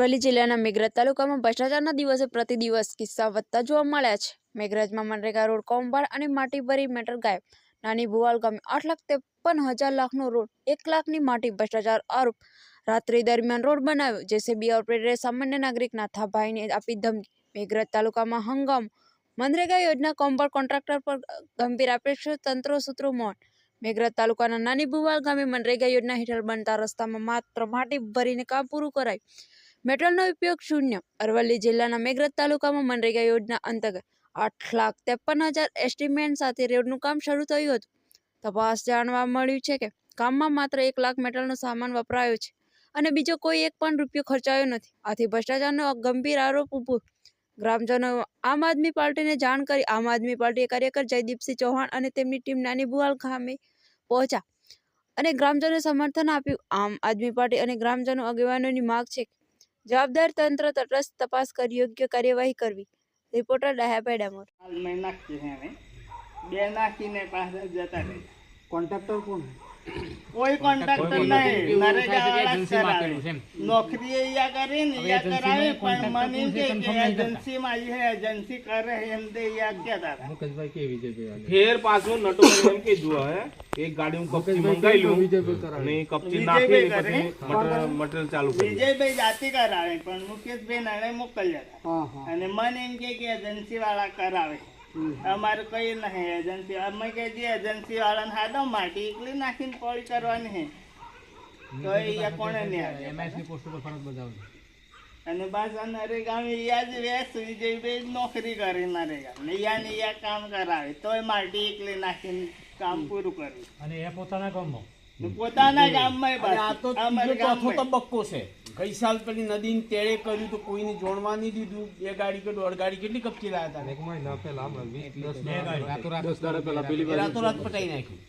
અરવલ્લી જિલ્લાના મેઘરજ તાલુકામાં ભ્રષ્ટાચારના દિવસે પ્રતિદિવસ કિસ્સા વધતા જોવા મળ્યા છે। મેઘરજમાં મનરેગા રોડ કૌભાંડ અને માટી ભરી મેટર ગાયબ। નાની ભુવાલ ગામે 8,53,000 લાખનો રોડ 1 લાખની માટી ભ્રષ્ટાચાર આરોપ। રાત્રિ દરમિયાન રોડ બનાવ્યો। જેસીબી ઓપરેટરે સામાન્ય નાગરિક નાથાભાઈને આપી ધમકી। મેઘરજ તાલુકામાં હંગામો। મનરેગા યોજના કૌભાંડ કોન્ટ્રાક્ટર પર ગંભીર આક્ષેપો। તંત્ર સૂત્રો મૌન। મેઘરજ તાલુકાના નાની ભુવાલ ગામે મનરેગા યોજના હેઠળ બનતા રસ્તામાં માત્ર માટી ભરીને કામ પૂરું કરાયું। મેટલનો ઉપયોગ શૂન્ય। અરવલ્લી જિલ્લાના મેઘરજ તાલુકામાં મનરેગા યોજના અંતર્ગત 8,53,000 એસ્ટિમેટ સાથે રોડનું કામ શરૂ થયું હતું। તપાસ જાણવા મળ્યું છે કે કામમાં માત્ર 1 લાખ મેટલનો સામાન વપરાયો છે અને બીજો કોઈ એક પણ રૂપિયો ખર્ચાયો નથી। આથી ભ્રષ્ટાચારનો ગંભીર આરોપ ઊભો। ગ્રામજનો આમ આદમી પાર્ટીને જાણ કરી। આમ આદમી પાર્ટી કાર્યકર જયદીપસિંહ ચૌહાણ અને તેમની ટીમ નાની ભુવાલ ગામે પહોંચ્યા અને ગ્રામજનોને સમર્થન આપ્યું। આમ આદમી પાર્ટી અને ગ્રામજનો આગેવાનોની માંગ છે કે જવાબદાર તંત્ર તટસ્થ તપાસ કરી યોગ્ય કાર્યવાહી કરવી। રિપોર્ટર ડાયાભાઈ ડામોર। કોન્ટ્રાક્ટર કોણ? कोई कॉन्ट्रैक्टर नहीं, नरेगा वाला करावे नौकरी या करे ने या करावे पण मनी के एजेंसी में आई है, एजेंसी कर रहे हैं दे या क्या दादा मुकेश भाई के बीजेपी वाले फिर पाछो नटो एम के जो है एक गाड़ी में कपची मंगाई लो नहीं कपची नाखी ने मटेरियल चालू कर विजय भाई जाती करावे पण मुकेश भाई नाणे मोकल जाता। हां हां અને મને એમ કે એજન્સી વાળા કરાવે। અમારે કઈ નહીં એજન્સી અમે કે જે એજન્સી વાળાને હાદો માટી એકલી નાખીને પોળી કરવાની છે તો એ કોણે નહીં આવે એમએસની પોસ્ટ પર ફરજ બજાવે અને પાછા નરેગામાં યાદ વેસ વિજયભાઈ નોકરી કરી નરેગા યા યા કામ કરાવે તોય માટી એકલી નાખીને કામ પૂરું કર્યું અને એ પોતાના ગામમાં પોતાના ગામમાં આ તો ચોથો તબક્કો છે। કઈ સાલ પેલી નદીને તેડે કર્યું તો કોઈને જોડવા નહીં દીધું। 2 ગાડી કે 1.5 ગાડી કેટલી કપચી લાયા હતા? એક મહિના પહેલા 10 દાડા પહેલા પેલી રાતોરાત પટાઈ નાખ્યું।